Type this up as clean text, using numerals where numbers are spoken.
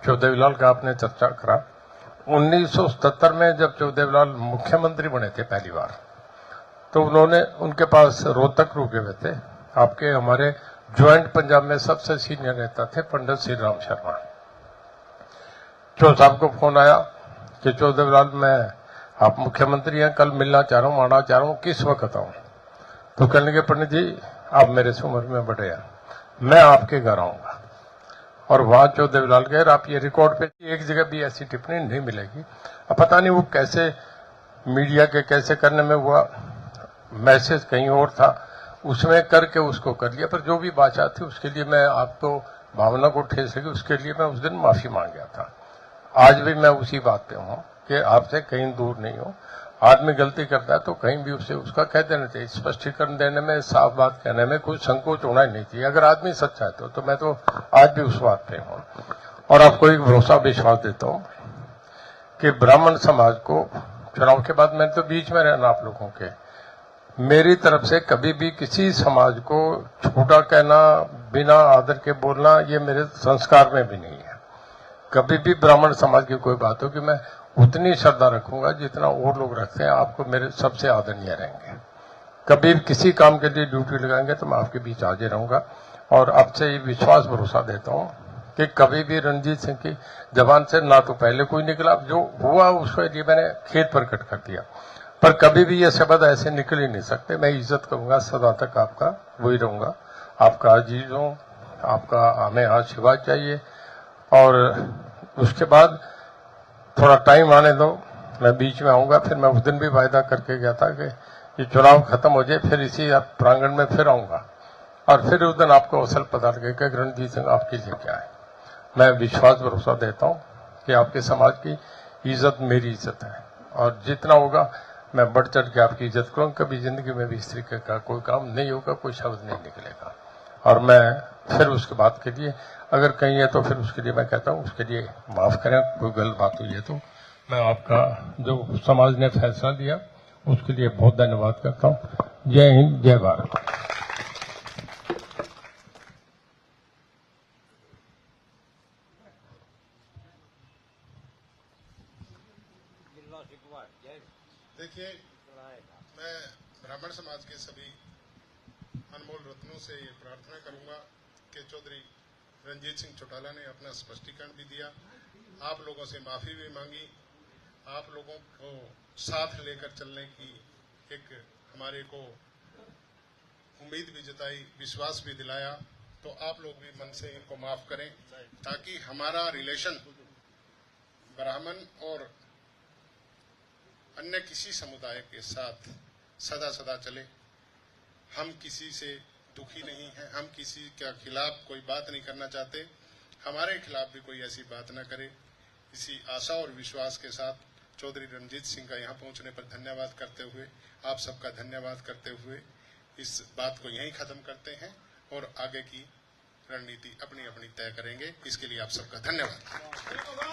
चौधरीलाल का आपने चर्चा करा। 1977 में जब चौधरीलाल मुख्यमंत्री बने थे पहली बार, तो उन्होंने उनके पास रोहतक रुके हुए थे। आपके हमारे ज्वाइंट पंजाब में सबसे सीनियर नेता थे पंडित श्री राम शर्मा। चौ साहब को फोन आया कि चौधरीलाल मैं आप मुख्यमंत्री हैं, कल मिलना चाह रहा हूं, आना चाह रहा हूं, किस वक्त आऊं? तो कहने लगे पंडित जी आप मेरे से उम्र में बड़े हैं, मैं आपके घर आऊंगा। और वहां चौधरीलाल गए। आप ये रिकॉर्ड पे एक जगह भी ऐसी टिप्पणी नहीं मिलेगी। अब पता नहीं वो कैसे मीडिया के कैसे करने में हुआ, मैसेज कहीं और था, उसमें करके उसको कर लिया। पर जो भी बात थी उसके लिए मैं आपको भावना को ठेस लगी, उसके लिए मैं उस दिन माफी मांग गया था। आज भी मैं उसी बात पे हूं कि आपसे कहीं दूर नहीं हूं। आदमी गलती करता है तो कहीं भी उसे उसका कह देना चाहिए। स्पष्टीकरण देने में, साफ बात कहने में कोई संकोच होना ही नहीं चाहिए। अगर आदमी सच्चा है तो मैं तो आज भी उस बात पे हूं। और आपको एक भरोसा विश्वास देता हूं कि ब्राह्मण समाज को चुनाव के बाद, मैं तो बीच में रहना आप लोगों के, मेरी तरफ से कभी भी किसी समाज को छोटा कहना, बिना आदर के बोलना, ये मेरे संस्कार में भी नहीं है। कभी भी ब्राह्मण समाज की कोई बात हो कि मैं उतनी श्रद्धा रखूंगा जितना और लोग रखते हैं। आपको मेरे सबसे आदरणीय रहेंगे। कभी किसी काम के लिए ड्यूटी लगाएंगे तो मैं आपके बीच हाजिर रहूंगा। और आपसे ये विश्वास भरोसा देता हूं कि कभी भी रणजीत सिंह की जबान से ना तो पहले कोई निकला, जो हुआ उसके लिए मैंने खेद प्रकट कर दिया, पर कभी भी ये शब्द ऐसे निकल ही नहीं सकते। मैं इज्जत करूंगा, सदा तक आपका वही रहूंगा, आपका अजीज हूं, आपका हमें आशीर्वाद चाहिए। और उसके बाद थोड़ा टाइम आने दो, मैं बीच में आऊंगा। फिर मैं उस दिन भी वायदा करके गया था कि ये चुनाव खत्म हो जाए फिर इसी प्रांगण में फिर आऊंगा, और फिर उस दिन आपको असल पता लगेगा कि रणजीत सिंह आपके लिए क्या है। मैं विश्वास भरोसा देता हूं कि आपके समाज की इज्जत मेरी इज्जत है, और जितना होगा मैं बढ़ चढ़ के आपकी इज्जत करूंगा। कभी जिंदगी में भी इस तरीके का कोई काम नहीं होगा, कोई शब्द नहीं निकलेगा। और मैं फिर उसके बाद के लिए अगर कहीं है तो फिर उसके लिए मैं कहता हूं, उसके लिए माफ करें, कोई गलत बात हुई है तो। मैं आपका जो समाज ने फैसला लिया उसके लिए बहुत धन्यवाद करता हूं। जय हिंद, जय भारत। देखिए, मैं ब्राह्मण समाज के सभी अनमोल रत्नों से ये प्रार्थना करूंगा कि चौधरी रणजीत सिंह चौटाला ने अपना स्पष्टीकरण भी दिया, आप लोगों से माफी भी मांगी, आप लोगों को साथ लेकर चलने की एक हमारे को उम्मीद भी जताई, विश्वास भी दिलाया। तो आप लोग भी मन से इनको माफ करें, ताकि हमारा रिलेशन ब्राह्मण और अन्य किसी समुदाय के साथ सदा सदा चले। हम किसी से दुखी नहीं हैं, हम किसी के खिलाफ कोई बात नहीं करना चाहते, हमारे खिलाफ भी कोई ऐसी बात न करे। इसी आशा और विश्वास के साथ चौधरी रणजीत सिंह का यहाँ पहुंचने पर धन्यवाद करते हुए, आप सबका धन्यवाद करते हुए इस बात को यहीं खत्म करते हैं और आगे की रणनीति अपनी अपनी तय करेंगे। इसके लिए आप सबका धन्यवाद।